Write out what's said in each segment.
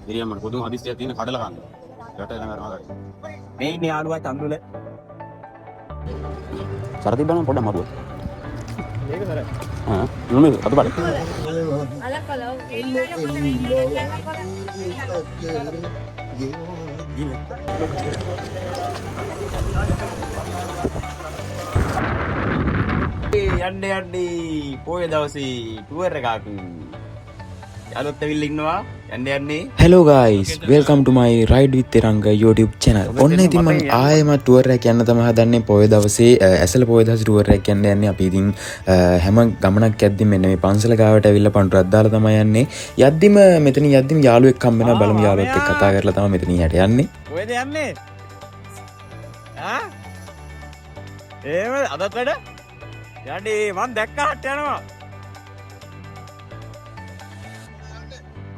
ඉරියම් මට පොදුම හදිස්සියක් තියෙන කඩලා කන්න. යට ළඟ කරනවා. මේ ඉන්නේ යාළුවා චන්දුල. සර තිබ්බනම් පොඩ්ඩක් මරුවා. මේක සර. නුනේ අත බලන්න. යන්නේ පොයේ දවසේ ටුවර් එකක් යාළුවොත් ඇවිල්ලා ඉන්නවා යන්නේ Hello guys, welcome to my Ride with Teranga YouTube channel. ඔන්න ඉතින් මම ආයෙමත් ටුවර් එකක් යන්න තමයි හදන්නේ පොයේ දවසේ ඇසල පොයේ දවසේ ටුවර් එකක් යන්න යන්නේ. අපි ඉතින් හැම ගමනක් යද්දිම මෙන්න මේ පන්සල ගාවට ඇවිල්ලා පන්ටුරක් දාලා තමයි යන්නේ. යද්දිම මෙතනින් යද්දිම යාළුවෙක් හම්බ වෙනවා. බලමු යාළුවත් එක්ක කතා කරලා තමයි මෙතනින් යට යන්නේ. කොහෙද යන්නේ? ආ? එහෙම අදත් වැඩ? යන්නේ මං දැක්කාට යනවා.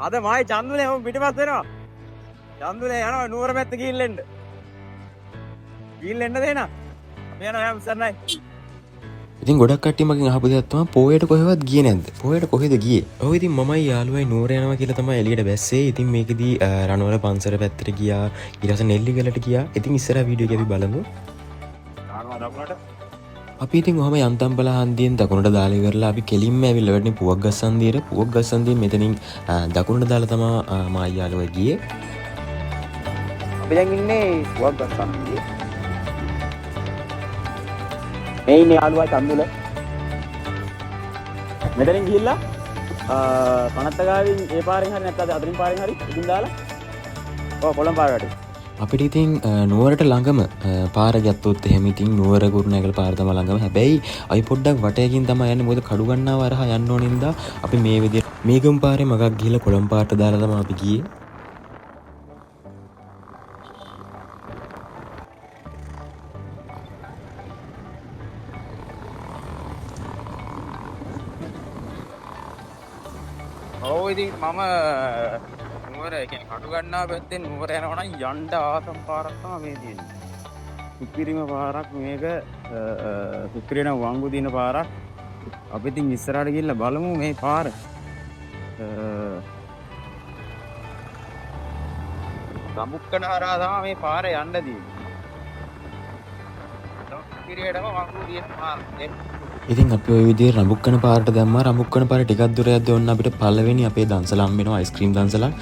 අද මායි චන්දුනේ මම පිටිපස්ස වෙනවා. චන්දුනේ යනවා නුවර පැත්ත ගිහින් එන්න. ගිහින් එන්න දෙන්න. අපි යනවා යම් සර්ණයි. ඉතින් ගොඩක් කට්ටිය මගෙන් අහපු දෙයක් තමයි පොයට කොහෙවත් ගියේ නැද්ද? පොයට කොහෙද ගියේ? ඔව් ඉතින් මමයි යාළුවයි නුවර යනවා කියලා තමයි එළියට බැස්සේ. ඉතින් මේකෙදි රණවල පන්සල පැත්තට ගියා. ඊට පස්සේ නෙල්ලිගලට ගියා. ඉතින් ඉස්සරහ වීඩියෝ එක අපි බලමු. ආනවා දකුණට. අපි ඉතින් ඔහම යන්තම්බල හන්දියෙන් දකුණට දාලා ඉවරලා අපි කෙලින්ම ඇවිල්ලා වැඩනේ පුවක් ගස්සන්දියට. පුවක් ගස්සන්දියෙන් මෙතනින් දකුණට දාලා තමයි මායි යාළුවා ගියේ. අපි දැන් ඉන්නේ පුවක් ගස්සන්දියේ. මේ ඉන්නේ යාළුවා චන්දුල. මෙතනින් ගිහිල්ලා පනත්තගාවින් ඒ පාරෙන් හරි නැත්නම් අතරින් පාරෙන් හරි ඉදින් දාලා කොළඹ පාරට. අපිට ඉතින් නුවරට ළඟම පාර ගත්තොත් එහෙම ඉතින් නුවර කුරුණෑගල පාර තමයි ළඟම. හැබැයි අපි පොඩ්ඩක් වටයකින් තමයි යන්නේ. මොකද කඩුගන්නාව හරහා යන්න ඕන නින්දා අපි මේ විදිහට මේගම් පාරේ මගක් ගිහලා කොළඹ පාරට දාලා තමයි අපි ගියේ. ඔව් ඉතින් මම නුවර කියන්නේ කඩුගන්නාව පැත්තෙන් නුවර යනවා නම් යන්න ආසම් පාරක් තමයි මේ තියෙන්නේ. සුපිරිම පාරක් මේක සුපිරිම වංගු දින පාරක්. අපි ඉතින් ඉස්සරහට ගිහිල්ලා බලමු මේ පාර. රඹුක්කන හරහා තමයි මේ පාර යන්න තියෙන්නේ. සුපිරියටම වංගු දින පාර. ඉතින් අපි ওই විදිහේ රඹුක්කන පාරට දැම්මා. රඹුක්කන පාරේ ටිකක් දුර යද්දී ඔන්න අපිට පළවෙනි අපේ දන්සල හම්බ වෙනවා අයිස්ක්‍රීම් දන්සලක්.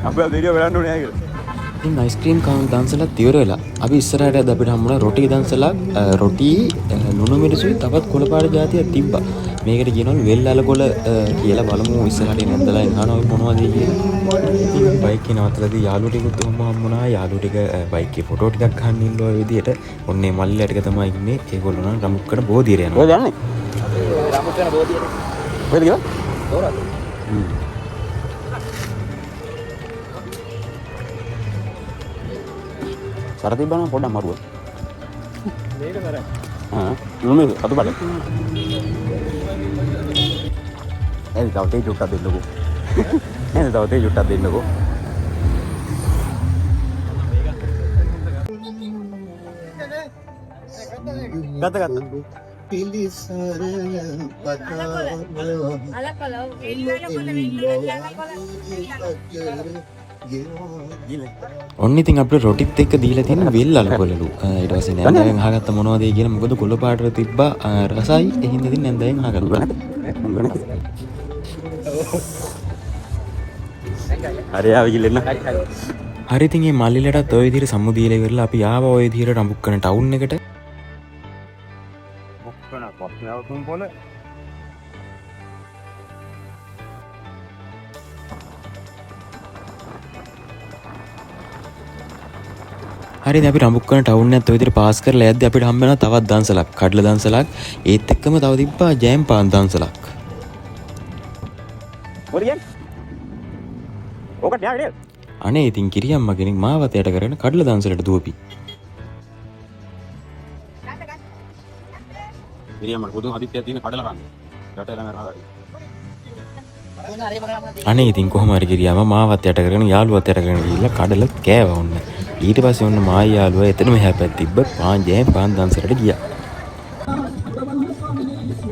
අපි වීඩියෝ බලන්න ඕනේ නේද? ඉතින් අයිස්ක්‍රීම් කවුන්ට් දන්සලත් ඉවර වෙලා අපි ඉස්සරහට යද්දී අපිට හම්බුණා රොටි දන්සලක්. රොටි ලුණු මිරිසුයි තවත් කොළපාට જાතියක් තිබ්බා. මේකට කියනවලු වෙල් අලකොළ කියලා. බලමු ඉස්සරහට ඉඳලා අහනවා මොනවද කියලා. ඉතින් බයික් එක නවත්තලාදී යාළුවෝ ටිකත් ඔහම හම්බුණා. යාළුවෝ ටික බයික් එකේ ෆොටෝ ටිකක් ගන්න ඉන්නවා ඔය විදිහට. ඔන්නේ මල්ලිලා ටික තමයි ඉන්නේ. ඒගොල්ලෝ නම් රමුක්කන බෝධියට යනවා. ඔය දන්නේ? රඹුක්කන බෝධියට. කොහෙද ගියා? තෝරාද? සර තිබ්බනම් පොඩ්ඩක් මරුවා. මේක සර. නුනේ අත බලන්න. එල් තව තේ චුට්ටක් දෙන්නකෝ. එල් තව තේ චුට්ටක් දෙන්නකෝ. ගත්ත. ඔන්න ඉතින් අපිට රොටිත් එක්ක දීලා තියෙන වෙල් අලකොළලු. ඊට පස්සේ නැන්දෙන් අහගත්ත මොනවද කියලා. මොකද කොළ පාටට තිබ්බා රසයි. ඒ හින්දා ඉතින් නැන්දෙන් අහගත්තා. හරි ආව ගිල්ලෙන්න. හරි ඉතින් මේ මල්ලිලටත් ඔය විදිහට සම්මු දීලා ඉවරලා අපි ආවා ඔය විදිහට රඹුක්කන ටවුන් එකට. මොක්කන පස්නවතුන් පොළ. හරි දැන් අපි රඹුක්කන ටවුන් එකත් ඔය විදිහට පාස් කරලා යද්දී අපිට හම්බ වෙනවා තවත් දන්සලක්. කඩල දන්සලක්. ඒත් එක්කම තව තිබ්බා ජෑම් පාන් දන්සලක්. මොරියන්. ඕකට යාගෙන. අනේ ඉතින් කිරියම්ම කෙනෙක් මාවත් යට කරගෙන කඩල දන්සලට දුවපි. කිරියම්මට පොදු අදිත්‍යය තියෙන කඩලා ගන්න. යට එලා මරනවා. අනේ ඉතින් කොහොම හරි කිරියම්ම මාවත් යට කරගෙන යාළුවත් යට කරගෙන ගිහිල්ලා කඩල කෑවා ඔන්න. ඊට පස්සේ ඔන්න මායි යාළුවා එතනම හැපැත් තිබ්බ පාන් දන්සලට ගියා.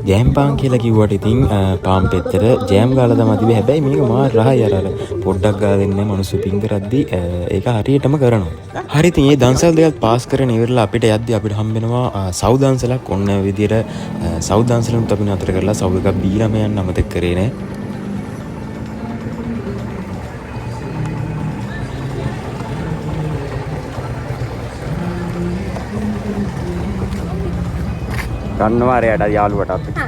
ජෑම් පාන් කියලා කිව්වට ඉතින් පාන් පෙත්තට ජෑම් ගාලා තමයි තිබේ. හැබැයි මේක මා රහයි අර පොඩ්ඩක් ගාලා දෙන්නේ මනුස්සු පිං කරද්දි ඒක හරියටම කරනවා. හරි ඉතින් මේ දන්සල් දෙකත් පාස් කරගෙන ඉවරලා අපිට යද්දි අපිට හම්බ වෙනවා සව් දන්සලක්. ඔන්න විදියට සව් දන්සලුත් අපි නතර කරලා සව් එකක් බීලාම යන්න අමතක කරේ නෑ. ගන්නවා රයට යාළුවටත් එක්ක.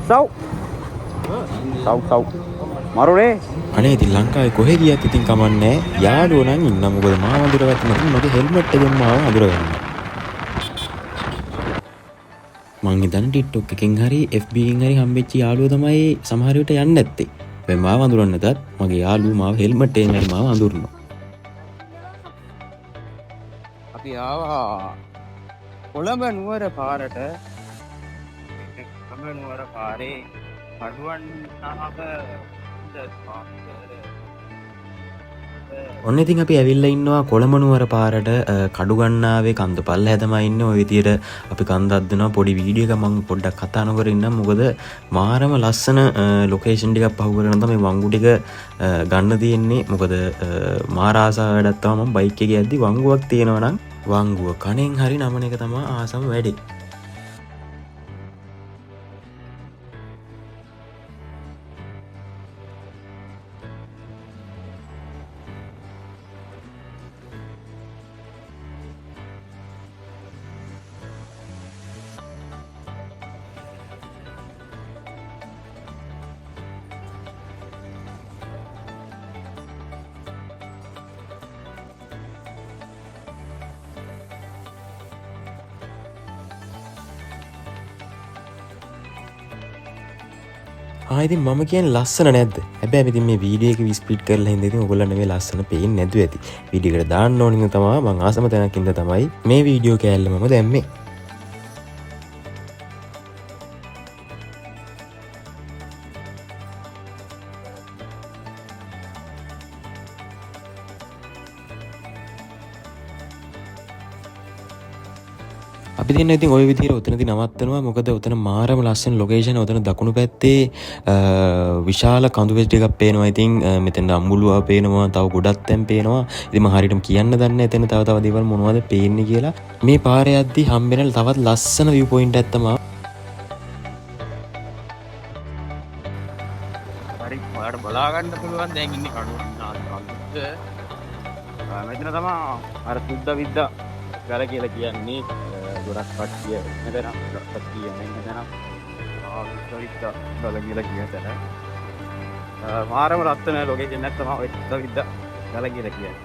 සව් මරුනේ. අනේ ඉතින් ලංකාවේ කොහෙ ගියත් ඉතින් කමන්නේ යාළුවෝ නම් ඉන්න. මොකද මාව අඳුරගත්ත නැත්නම් මගේ හෙල්මට් එකෙන් මාව අඳුරගන්න. මං හිතන්නේ TikTok එකෙන් හරි FB එකෙන් හරි හම්බෙච්ච යාළුවෝ තමයි සමහර විට යන්නේ නැත්තේ. මේ මාව අඳුරන්න නැතත් මගේ යාළුවෝ මාව හෙල්මට් එකෙන් හරි මාව අඳුරනවා. අපි ආවා කොළඹ නුවර පාරට. කොළඹ නුවර පාරේ කඩුවන්නාව ඔන්න ඉතින් අපි ඇවිල්ලා ඉන්නවා කොළඹ නුවර පාරට කඩුගන්නාවේ කන්ද පල්ලෙහා තමයි ඉන්නේ. ওই විදියට අපි කන්ද අද්දනවා. පොඩි වීඩියෝ එකක් මම පොඩ්ඩක් කතා නොකර ඉන්නම්. මොකද මාරම ලස්සන ලොකේෂන් ටිකක් පහු කරගෙන තමයි වංගු ටික ගන්න තියෙන්නේ. මොකද මාර ආසාව වැඩක් තමයි මම බයික් එකේ යද්දි වංගුවක් තියෙනවා නම් වංගුව කණෙන් හරි නමන එක තමයි ආසම වැඩි. ඉතින් මම කියන්නේ ලස්සන නැද්ද? හැබැයි ඉතින් මේ වීඩියෝ එක ස්පීඩ් කරලා හින්දා ඉතින් ඔයගොල්ලන්ට මේ ලස්සන පේන්නේ නැතුව ඇති. වීඩියෝ එකට දාන්න ඕන හින්දා තමයි මම ආසම තැනක් ඉඳලා තමයි මේ වීඩියෝ කෑල්ල මම දැම්මේ. අපි දෙන්න ඉතින් ওই විදිහට උතනදී නවත්තනවා. මොකද උතන මාරම ලස්සන ලොකේෂන්. උතන දකුණු පැත්තේ විශාල කඳු වැස් ටිකක් පේනවා. ඉතින් මෙතන අම්බුලුවා පේනවා. තව ගොඩක් තැන් පේනවා. ඉතින් මම හරියටම කියන්න දන්නේ නැහැ එතන තව දේවල් මොනවද පේන්නේ කියලා. මේ පාරේ යද්දි හම්බෙන තවත් ලස්සන view point එකක් තමයි. හරි ඔයාලට බලා ගන්න පුළුවන් දැන් ඉන්නේ කඩුවන්නාව. මෙතන තමයි අර සුද්ද විද්ද ගල කියලා කියන්නේ. ගොඩක් කට්ටිය මෙතන ගොඩක් කට්ටිය මෙන්න මෙතන විශ්වවිද්‍යාල ගල කියලා කියන තැන මාරම ලස්සන ලොකේෂන් එකක් තමයි ඔය විශ්වවිද්‍යාල ගල කියලා කියන්නේ.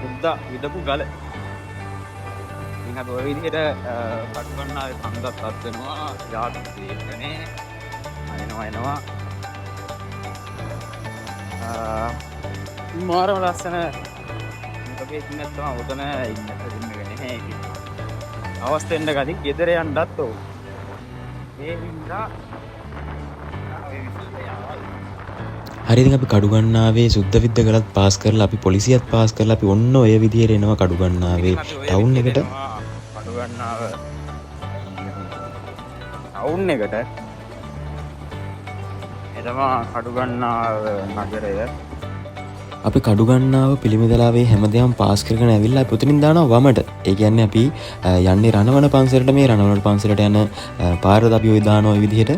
සුද්ද විදපු ගල. ඉතින් අපි ඔය විදිහට කඩුවන්නාවේ කන්දක් අත් වෙනවා. යාත් දෙකනේ එනවා මාරම ලස්සන ලොකේෂන් එකක් තමයි උතන ඉන්න දෙන්නේ නැහැ. අවස්ථෙන්ද ගතින් ගෙදර යන්නත් ඕන. ඒ හින්දා හරි ඉතින් අපි කඩුගන්නාවේ සුද්ධ විද්ද ගලත් පාස් කරලා අපි පොලිසියත් පාස් කරලා අපි ඔන්න ඔය විදියට එනවා කඩුගන්නාවේ ටවුන් එකට. කඩුගන්නාව ටවුන් එකට එතම කඩුගන්නාව නගරය. අපි කඩුගන්නාව පිළිමිදලාවේ හැමදේම පාස් කරගෙන ඇවිල්ලා අපි උතනින් දානවා වමට. ඒ කියන්නේ අපි යන්නේ රණවන පන්සලට. මේ රණවන පන්සලට යන පාරද අපි ওই දානවා ওই විදිහට.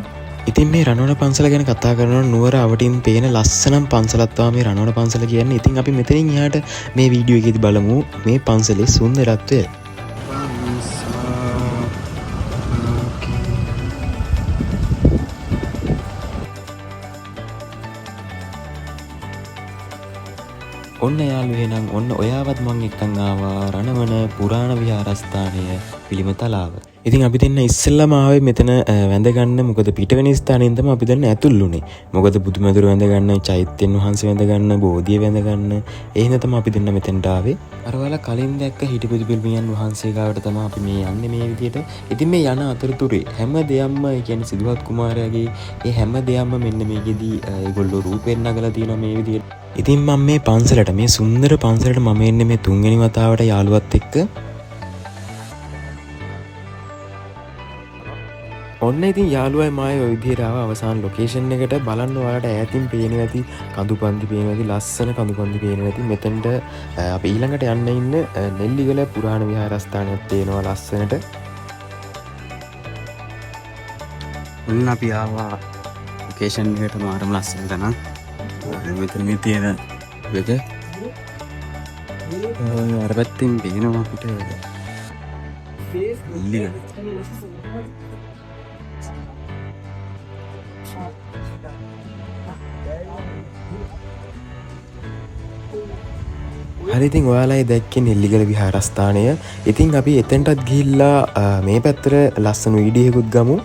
ඉතින් මේ රණවන පන්සල ගැන කතා කරනවා නුවර අවටින් පේන ලස්සනම් පන්සලක් තමයි මේ රණවන පන්සල කියන්නේ. ඉතින් අපි මෙතනින් එහාට මේ වීඩියෝ එකේදී බලමු මේ පන්සලේ සුන්දරත්වය. ඔන්න යාළුවෝ එහෙනම් ඔන්න ඔයාවත් මං එක්කන් ආවා රණවන පුරාණ විහාරස්ථානය පිළිමතලාව. ඉතින් අපි දෙන්න ඉස්සෙල්ලාම ආවේ මෙතන වැඳ ගන්න. මොකද පිටවෙන ස්ථානයෙන් තමයි අපි දෙන්න ඇතුල් වුණේ. මොකද බුදුමැදුර වැඳ ගන්න, චෛත්‍යයන් වහන්සේ වැඳ ගන්න, බෝධිය වැඳ ගන්න. ඒ හින්දා තමයි අපි දෙන්න මෙතනට ආවේ. අර ඔයාලා කලින් දැක්ක හිටපු පිළිමියන් වහන්සේ ගාවට තමයි අපි මේ යන්නේ මේ විදියට. ඉතින් මේ යන අතරතුරේ හැම දෙයක්ම ඒ කියන්නේ සිදුවත් කුමාරයාගේ ඒ හැම දෙයක්ම මෙන්න මේකෙදී ඒගොල්ලෝ රූපෙන් නගලා තියෙනවා මේ විදියට. ඉතින් මම මේ පන්සලට මේ සුන්දර පන්සලට මම එන්නේ මේ තුන්වෙනි වතාවට යාළුවත් එක්ක. ඔන්න ඉතින් යාළුවයි මායි ඔය විදිහට ආව අවසාන ලොකේෂන් එකට. බලන්න ඔයාලට ඈතින් පේනවා ඇති කඳුපන්දි පේනවා ඇති, ලස්සන කඳුපන්දි පේනවා ඇති. මෙතනට අපි ඊළඟට යන්න ඉන්න නෙල්ලිගල පුරාණ විහාරස්ථානයක් තියෙනවා ලස්සනට. ඔන්න අපි ආවා ලොකේෂන් එකට මාරම ලස්සන තැනක්. මෙතන මේ තියෙන එක අර පැත්තෙන් පේනවා අපිට නෙල්ලිගල. හරි ඉතින් ඔයාලා දැක්කේ නෙල්ලිගල විහාරස්ථානය. ඉතින් අපි එතනටත් ගිහිල්ලා මේ පැත්තට ලස්සන වීඩියෝකුත් ගමු.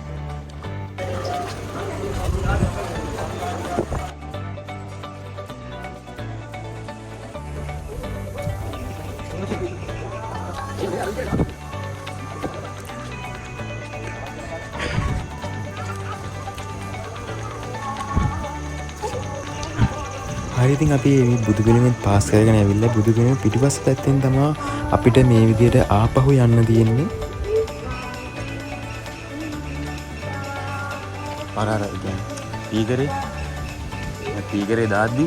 හරි ඉතින් අපි බුදු පිළිමෙත් පාස් කරගෙන ඇවිල්ලා බුදු පිළිම පිටිපස්ස පැත්තෙන් තමයි අපිට මේ විදියට ආපහු යන්න තියෙන්නේ. අර පීකරේ දාද්දි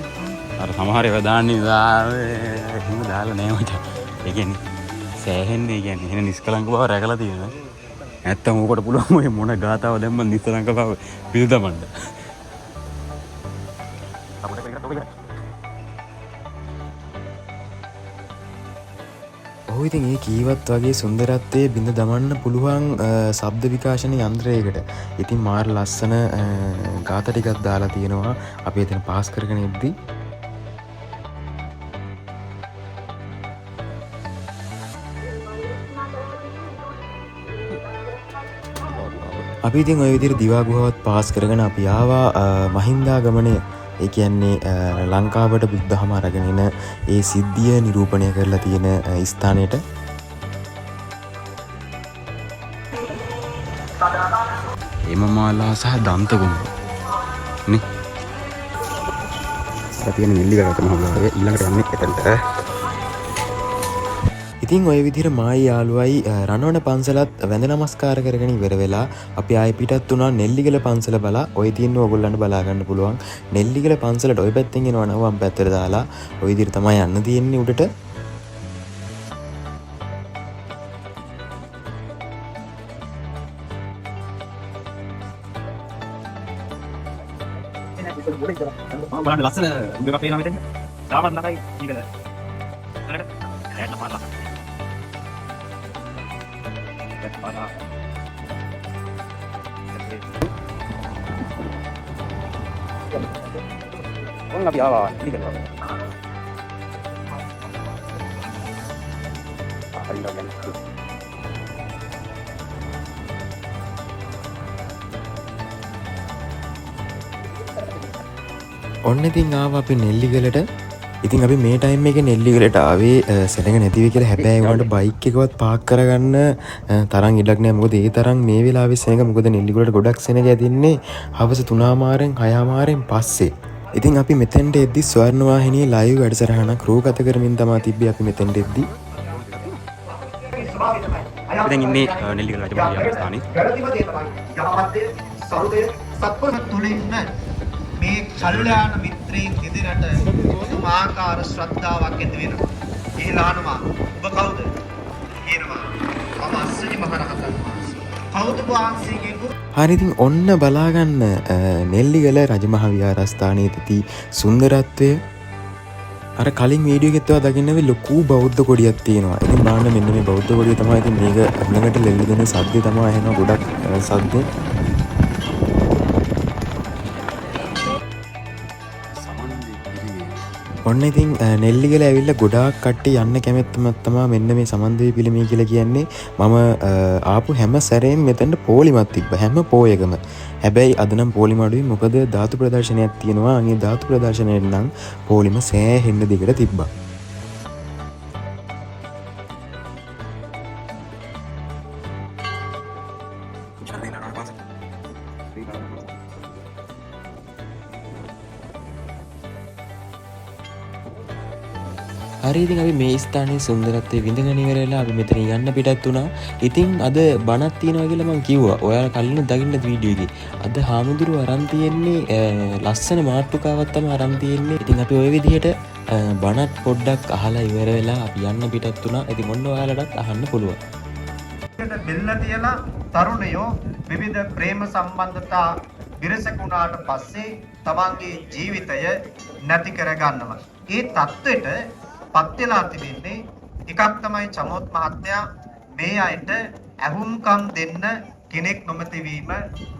අර සමහර ඒවා දාන්නේ එහෙම දාලා නෑ මචං. ඒ කියන්නේ සෑහෙන්නේ ඒ කියන්නේ එහෙන නිස්කලංක බව රැකලා තියෙනවා. නැත්තම් ඕකට පුළුවන් ඔය මොන ගාතාව දැම්ම නිස්කලංක බව පිළිදමන්න. ඔහු ඉතින් ඒ කීවත් වගේ සුන්දරත්වයේ බිඳ දමන්න පුළුවන් ශබ්ද විකාශන යන්ත්‍රයකට. ඉතින් මාර ලස්සන ගාථා ටිකක් දාලා තියෙනවා අපි එතන පාස් කරගෙන ඉද්දි. අපි ඉතින් ওই විදිහට දිවා ගුහාවත් පාස් කරගෙන අපි ආවා මහින්දාගමනය. ඒ කියන්නේ ලංකාවට බුද්ධහම අරගෙන එන ඒ සිද්ධිය නිරූපණය කරලා තියෙන ස්ථානයට. එමමාලා සහ දන්තගුණ නේ. අපි යන්නේ නෙල්ලිගල තමයි ඊළඟට යන්නේ එතනට. ඉතින් ඔය විදිහට මායි යාළුවයි රණවන පන්සලත් වැඳ නමස්කාර කරගෙන ඉවර වෙලා අපි ආයෙ පිටත් වුණා නෙල්ලිගල පන්සල බලා. ඔය තියෙන ඕගොල්ලන්ට බලා ගන්න පුළුවන්. නෙල්ලිගල පන්සලට ඔය පැත්තෙන් එනවා නම් වම් පැත්තට දාලා ඔය විදිහට තමයි යන්න තියෙන්නේ උඩට. බලන්න ලස්සන උඩ පේනවා මෙතන. තාමත් නරයි ඊකද. හරියට. ඇන්න පාලා. ඔන්න අපි ආවා නෙල්ලිගල. ඔන්න ඉතින් ආවා අපි නෙල්ලිගලට. ඉතින් අපි මේ ටයිම් එකේ නෙල්ලිගලට ආවේ සෙනඟ නැති වෙයි කියලා. හැබැයි වුණාට බයික් එකවත් පාක් කරගන්න තරම් ඉඩක් නැහැ. මොකද ඒ තරම් මේ වෙලාවේ සෙනඟ මොකද නෙල්ලිගලට ගොඩක් සෙනඟ ඇදින්නේ හවස 3:00 6:00 පස්සේ. ඉතින් අපි මෙතෙන්ට එද්දි ස්වර්ණ වාහිනියේ ලයිව් වැඩසටහනක් රූගත කරමින් තමයි තිබ්බේ අපි මෙතෙන්ට එද්දි. දැන් ඉන්නේ නෙල්ලිගල රජමහා ස්ථානයේ. මේ කල්යාණ මිත්‍රයින් ඉදිරියට පුදුමාකාර ශ්‍රද්ධාවක් ඇති වෙනවා. ඊළානවා ඔබ කවුද? කියනවා මම අස්සජි මහරහතන් වහන්සේ. කවුද වහන්සේගේ ගුරු? හරි ඉතින් ඔන්න බලාගන්න නෙල්ලිගල රජමහා විහාරස්ථානයේ තිති සුන්දරත්වය. අර කලින් වීඩියෝ එකෙත් ඔයා දකින්න වෙ ලොකු බෞද්ධ කොඩියක් තියෙනවා. ඉතින් බලන්න මෙන්න මේ බෞද්ධ කොඩිය තමයි ඉතින් මේක අන්නකට ලෙල්ල දෙන සද්දේ තමයි ඇහෙනවා ගොඩක් සද්දේ. ඔන්න ඉතින් නෙල්ලිගල ඇවිල්ල ගොඩාක් කට්ටි යන්න කැමැත්තමත්තමා මෙන්න මේ සමන්දවී පිළිමේ කියල කියන්නේ මම ආපු හැම සැරයෙන් මෙතැන්ට පෝලිමත් තිබ හැම පෝයකම හැබැයි අදනම් පෝලිමඩුයි මොකද ධාතු ප්‍රදර්ශනයක් තියෙනවා අගේ ධාතු ප්‍රදර්ශනයට නම් පෝලිම සෑ හෙන්න දිකට තිබ්බා. හරිඉතින් අපි මේ ස්ථානයේ සුන්දරත්වය විඳගනිවරලා අපි මෙතන යන්න පිටත් වුණා. ඉතින් අද බණක් තියෙනවා කියලා මම කිව්වා. ඔයාලා කලින් දකින්න වීඩියෝ එකේ. අද හාමුදුරුවෝ අරන් තියෙන්නේ ලස්සන මාතෘකාවක් තමයි අරන් තියෙන්නේ. ඉතින් අපි ওই විදිහට බණක් පොඩ්ඩක් අහලා ඉවර වෙලා අපි යන්න පිටත් වුණා. ඉතින් මොන්න ඔයාලටත් අහන්න පුළුවන්. බෙල්ල තියලා තරුණයෝ විවිධ ප්‍රේම සම්බන්ධතා විරසකුණාට පස්සේ තමන්ගේ ජීවිතය නැති කරගන්නවා. ඒ தത്വෙට පත් වෙලා තිබෙන්නේ එකක් තමයි චමෝත් මහත්තයා මේ අයට ඇහුම්කම් දෙන්න කෙනෙක් නොමැති වීම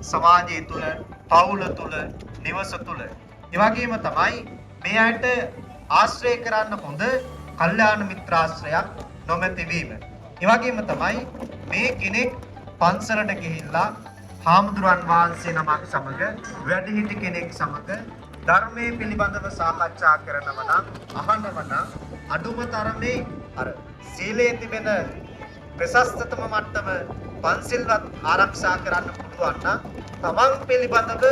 සමාජය තුල පවුල තුල නිවස තුල ඒ වගේම තමයි මේ අයට ආශ්‍රය කරන්න හොඳ කල්යාණ මිත්‍රාශ්‍රයක් නොමැති වීම ඒ වගේම තමයි මේ කෙනෙක් පන්සලට ගිහිල්ලා හාමුදුරන් වහන්සේ නමක් සමග වැඩිහිටි කෙනෙක් සමග ධර්මයේ පිළිබඳව සාකච්ඡා කරනවා නම් අහනවා නම් අඩුම තරමේ අර සීලයේ තිබෙන ප්‍රශස්තතම මට්ටම පන්සිල්වත් ආරක්ෂා කරන්න පුළුවන් නම් තමන් පිළිබඳව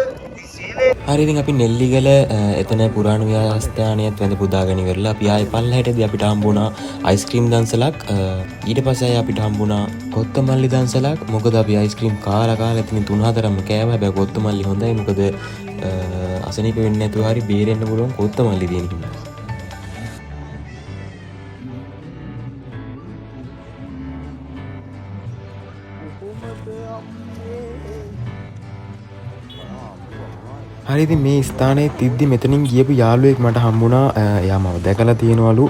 සීලේ හරි ඉතින් අපි නෙල්ලිගල එතන පුරාණ විහාරස්ථානයත් වැඳ පුදාගෙන ඉවරලා අපි ආයේ පල්ලහැටදී අපිට හම්බුණා අයිස්ක්‍රීම් දන්සලක් ඊට පස්සේ අපිට හම්බුණා කොත්තමල්ලි දන්සලක් මොකද අපි අයිස්ක්‍රීම් කාලා එතනින් 3-4ම කෑවා හැබැයි කොත්තමල්ලි හොඳයි මොකද අසනීප වෙන්නේ නැතුව හරි බේරෙන්න පුළුවන් කොත්තමල්ලි දෙන හින්දා. හරි ඉතින් මේ ස්ථානයේ තිද්දි මෙතනින් ගියපු යාළුවෙක් මට හම්බුණා. එයා මම දැකලා තියෙනවලු.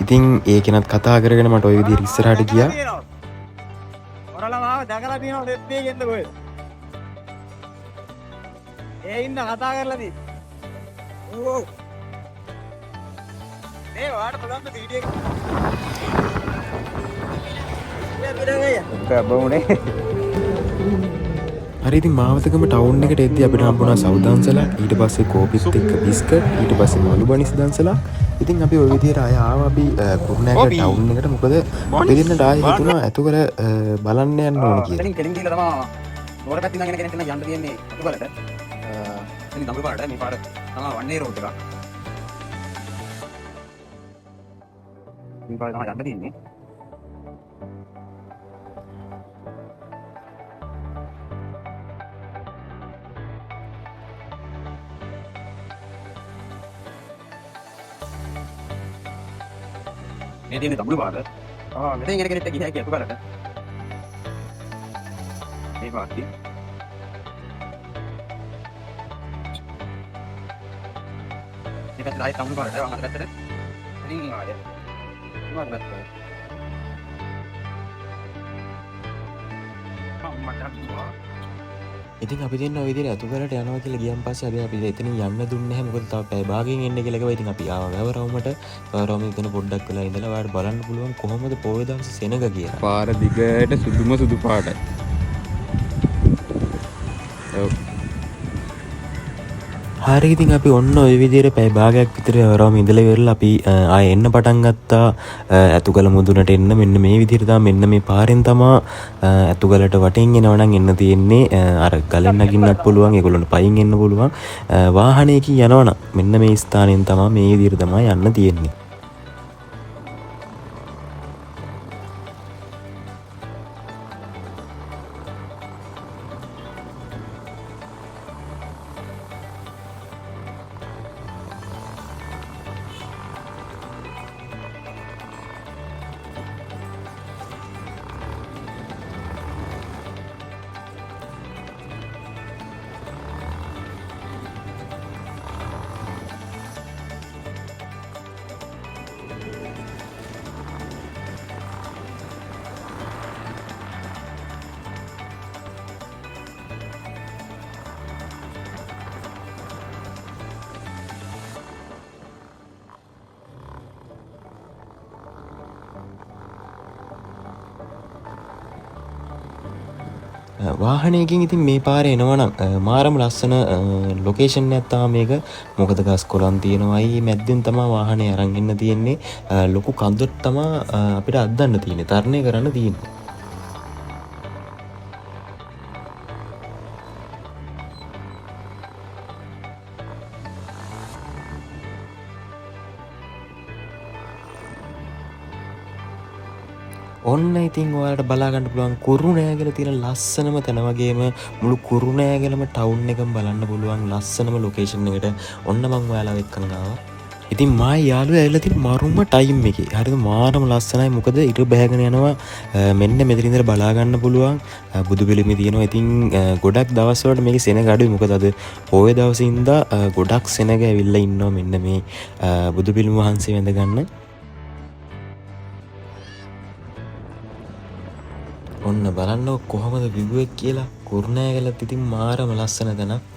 ඉතින් ඒ කෙනත් කතා කරගෙන මට ওই විදිහට ඉස්සරහට ගියා. ඔයාලා මාව දැකලා තියෙනවද දෙත්තේ ගෙන්න කොහෙද? ඒ ඉන්න කතා කරලා තියෙන්නේ. ඕ. මේ වාට බලන්න වීඩියෝ එක. හරි ඉතින් මාවතකම ටවුන් එකට එද්දී අපිට හම්බුණා සවුදන්සලක් ඊට පස්සේ කෝපිත් එක්ක බිස්කට් ඊට පස්සේ මලු බනිස් දන්සලක්. ඉතින් අපි ওই විදිහට ආය ආවා අපි කුරුණෑගල ටවුන් එකට මොකද අපි දෙන්නට ආයෙ හිතුණා ඇතුකල බලන්න යන්න ඕන කියලා. එතනින් කෙලින් ගිහලා තමයි නෝර පැත්තෙන් ඉඳගෙන කෙනෙක් යන්න තියෙන්නේ අතුගලට. එතනින් දඹුරු පාරට මේ පාර තමයි වන්නේ රෝඩ් එක. මේ පාර තමයි යන්න තියෙන්නේ. මේ තියෙන්නේ දඹුරු පාර. මෙතෙන් එන කෙනෙක් ගියා කිය අතුගලට. මේ පාරදී ඒකත් ආයෙත් අමුණු පාරට වහන්න පැත්තට ඉතින් ආයෙත් ඉවත් පැත්තට ඉතින් අපි දෙන්න ওই විදිහට ඇතුකලට යනවා කියලා ගියන් පස්සේ අපි එතනින් යන්න දුන්නේ නැහැ මොකද තව පැය භාගයෙන් එන්න කියලා කිව්වා. ඉතින් අපි ආවා වැවරවුමට. වැවරවුම එතන පොඩ්ඩක් වෙලා ඉඳලා ඔයාලට බලන්න පුළුවන් කොහොමද පොයේ දවසේ සෙනග කියලා. පාර දිගට සුදුම සුදු පාටයි. හරි ඉතින් අපි ඔන්න ඔය විදිහට පැය භාගයක් විතර වැවරවුම ඉඳලා ඉවරලා අපි ආයෙ එන්න පටන් ගත්තා. ඇතුගල මුදුනට එන්න මෙන්න මේ විදිහට තමයි මෙන්න මේ පාරෙන් තමයි ඇතුගලට වටින් එනවා නම් එන්න තියෙන්නේ. අර ගලෙන් නගින්නත් පුළුවන් ඒගොල්ලන්ට පයින් එන්න පුළුවන්. වාහනයකින් යනවා නම් මෙන්න මේ ස්ථානයෙන් තමයි මේ විදිහට තමයි යන්න තියෙන්නේ. වාහනයකින් ඉතින් මේ පාර එනවනම් මාරම ලස්සන ලොකේෂන් ඇත්තා මේක මොකද ගස් කොළන් තියෙනවයි මැද්දෙන් තමා වාහනය අරන් එන්න තියෙන්නේ ලොකු කන්දොත් තමා අපිට අද්දන්න තියෙන්නේ තරණය කරන්න තියෙන්නේ. ඔන්න ඉතින් ඔයාලට බලාගන්න පුළුවන් කුරුණෑගල තියෙන ලස්සනම තැන වගේම මුළු කුරුණෑගලම ටවුන් එකම බලන්න පුළුවන් ලස්සනම ලොකේෂන් එකට ඔන්න මං ඔයාලා එක්කන් ආවා. ඉතින් මා යාළුවා ඇවිල්ලා තියෙන මරුම ටයිම් එකේ. හරිද මාරම ලස්සනයි. මොකද ඉර බෑගෙන යනවා මෙන්න මෙතන ඉඳලා බලා ගන්න පුළුවන් බුදු පිළිමේ තියෙනවා. ඉතින් ගොඩක් දවස් වලට මේකේ සෙනග අඩුයි. මොකද අද පොයේ දවසේ ඉඳලා ගොඩක් සෙනග ඇවිල්ලා ඉන්නවා මෙන්න මේ බුදු පිළිම වහන්සේ වැඳ ගන්න. ඔන්න බලන්න කොහොමද විව් එක කියලා කුරුණෑගලත් ඉතින් මාරම ලස්සන තැනක්.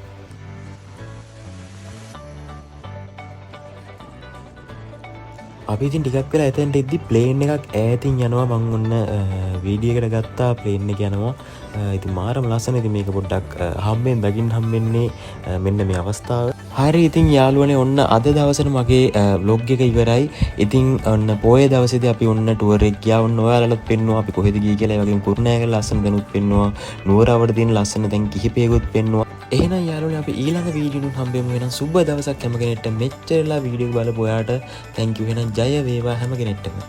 අපි ඉතින් ටිකක් වෙලා එතෙන්ට එද්දි ප්ලේන් එකක් ඈතින් යනවා මං ඔන්න වීඩියෝ එකට ගත්තා ප්ලේන් එක යනවා. ඉතින් මාරම ලස්සන. ඉතින් මේක පොඩ්ඩක් හම්බෙන් දකින්න හම්බෙන්නේ මෙන්න මේ අවස්ථාව. හරි ඉතින් යාළුවනේ ඔන්න අද දවසට මගේ vlog එක ඉවරයි. ඉතින් ඔන්න පොයේ දවසේදී අපි ඔන්න ටුවර් එක ගියා. ඔන්න ඔයාලටත් පෙන්නුවා අපි කොහෙද ගියේ කියලා. ඒ වගේම කුරුණෑගල ලස්සන තැනුත් පෙන්නුවා. නුවරවට තියෙන ලස්සන තැන් කිහිපයකුත් පෙන්නුවා. එහෙනම් යාළුවනේ අපි ඊළඟ වීඩියෝ එකෙන් හම්බෙමු. එහෙනම් සුබ දවසක් හැම කෙනෙක්ට. මෙච්චරලා වීඩියෝ එක බලපු ඔයාලට thank you. එහෙනම් ජය වේවා හැම කෙනෙක්ටම.